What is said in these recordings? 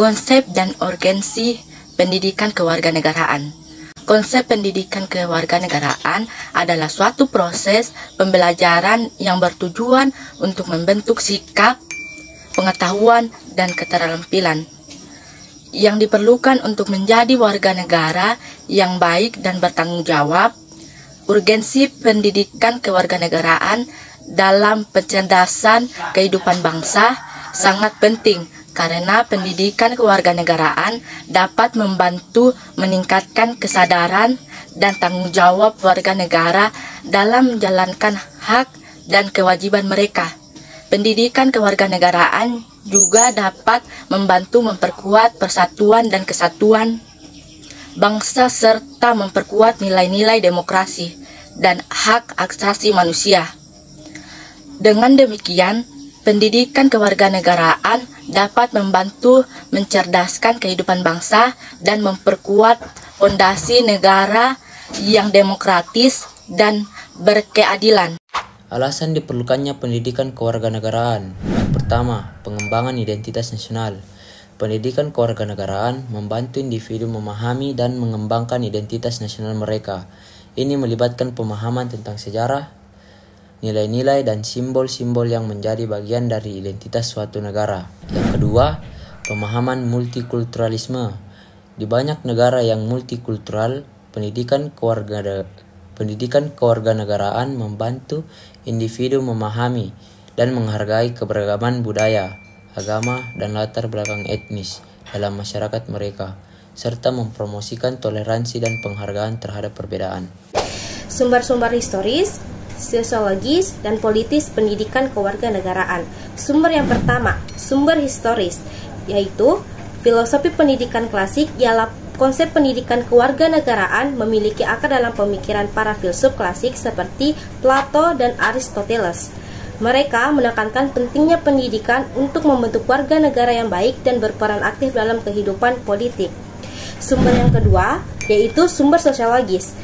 Konsep dan urgensi pendidikan kewarganegaraan. Konsep pendidikan kewarganegaraan adalah suatu proses pembelajaran yang bertujuan untuk membentuk sikap, pengetahuan, dan keterampilan yang diperlukan untuk menjadi warga negara yang baik dan bertanggung jawab. Urgensi pendidikan kewarganegaraan dalam pencerdasan kehidupan bangsa sangat penting karena pendidikan kewarganegaraan dapat membantu meningkatkan kesadaran dan tanggung jawab warga negara dalam menjalankan hak dan kewajiban mereka. Pendidikan kewarganegaraan juga dapat membantu memperkuat persatuan dan kesatuan bangsa serta memperkuat nilai-nilai demokrasi dan hak asasi manusia. Dengan demikian, pendidikan kewarganegaraan dapat membantu mencerdaskan kehidupan bangsa dan memperkuat fondasi negara yang demokratis dan berkeadilan. Alasan diperlukannya pendidikan kewarganegaraan. Yang pertama, pengembangan identitas nasional. Pendidikan kewarganegaraan membantu individu memahami dan mengembangkan identitas nasional mereka. Ini melibatkan pemahaman tentang sejarah, nilai-nilai, dan simbol-simbol yang menjadi bagian dari identitas suatu negara. Yang kedua, pemahaman multikulturalisme. Di banyak negara yang multikultural, pendidikan kewarganegaraan membantu individu memahami dan menghargai keberagaman budaya, agama, dan latar belakang etnis dalam masyarakat mereka, serta mempromosikan toleransi dan penghargaan terhadap perbedaan. Sumber-sumber historis, sosiologis, dan politis pendidikan kewarganegaraan. Sumber yang pertama, sumber historis, yaitu filosofi pendidikan klasik ialah konsep pendidikan kewarganegaraan memiliki akar dalam pemikiran para filsuf klasik seperti Plato dan Aristoteles. Mereka menekankan pentingnya pendidikan untuk membentuk warga negara yang baik dan berperan aktif dalam kehidupan politik. Sumber yang kedua yaitu sumber sosiologis.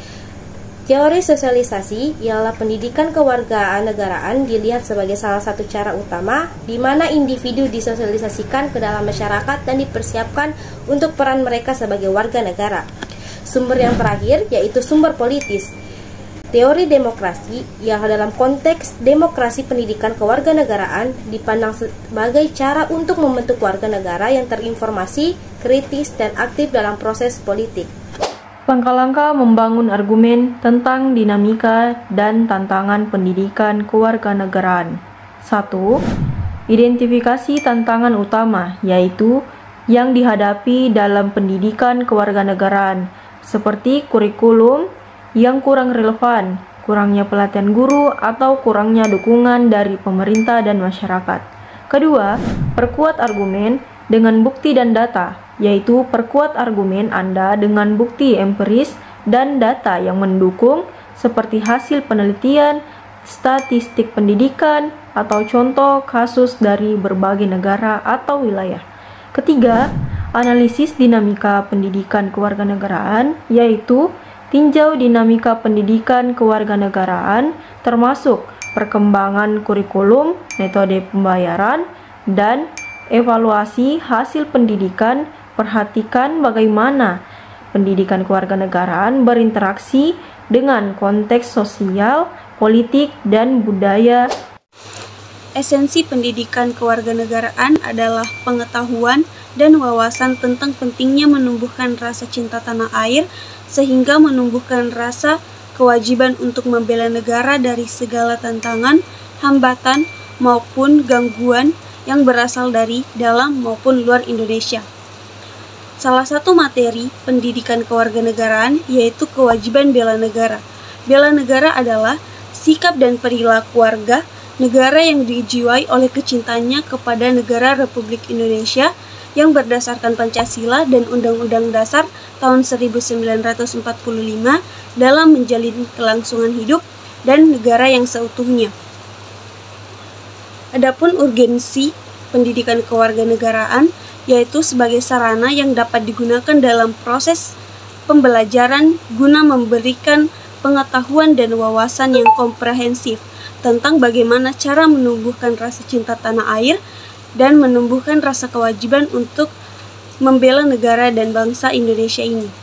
Teori sosialisasi ialah pendidikan kewarganegaraan dilihat sebagai salah satu cara utama di mana individu disosialisasikan ke dalam masyarakat dan dipersiapkan untuk peran mereka sebagai warga negara. Sumber yang terakhir yaitu sumber politis. Teori demokrasi ialah dalam konteks demokrasi pendidikan kewarganegaraan dipandang sebagai cara untuk membentuk warga negara yang terinformasi, kritis, dan aktif dalam proses politik. Langkah-langkah membangun argumen tentang dinamika dan tantangan pendidikan kewarganegaraan. 1. Identifikasi tantangan utama, yaitu yang dihadapi dalam pendidikan kewarganegaraan, seperti kurikulum yang kurang relevan, kurangnya pelatihan guru, atau kurangnya dukungan dari pemerintah dan masyarakat. Kedua, perkuat argumen dengan bukti dan data, yaitu perkuat argumen Anda dengan bukti empiris dan data yang mendukung seperti hasil penelitian, statistik pendidikan, atau contoh kasus dari berbagai negara atau wilayah. Ketiga, analisis dinamika pendidikan kewarganegaraan, yaitu tinjau dinamika pendidikan kewarganegaraan termasuk perkembangan kurikulum, metode pembayaran, dan evaluasi hasil pendidikan. Perhatikan bagaimana pendidikan kewarganegaraan berinteraksi dengan konteks sosial, politik, dan budaya. Esensi pendidikan kewarganegaraan adalah pengetahuan dan wawasan tentang pentingnya menumbuhkan rasa cinta tanah air sehingga menumbuhkan rasa kewajiban untuk membela negara dari segala tantangan, hambatan, maupun gangguan yang berasal dari dalam maupun luar Indonesia. Salah satu materi pendidikan kewarganegaraan yaitu kewajiban bela negara. Bela negara adalah sikap dan perilaku warga negara yang dijiwai oleh kecintanya kepada negara Republik Indonesia yang berdasarkan Pancasila dan Undang-Undang Dasar tahun 1945 dalam menjalin kelangsungan hidup dan negara yang seutuhnya. Adapun urgensi pendidikan kewarganegaraan yaitu sebagai sarana yang dapat digunakan dalam proses pembelajaran guna memberikan pengetahuan dan wawasan yang komprehensif tentang bagaimana cara menumbuhkan rasa cinta tanah air dan menumbuhkan rasa kewajiban untuk membela negara dan bangsa Indonesia ini.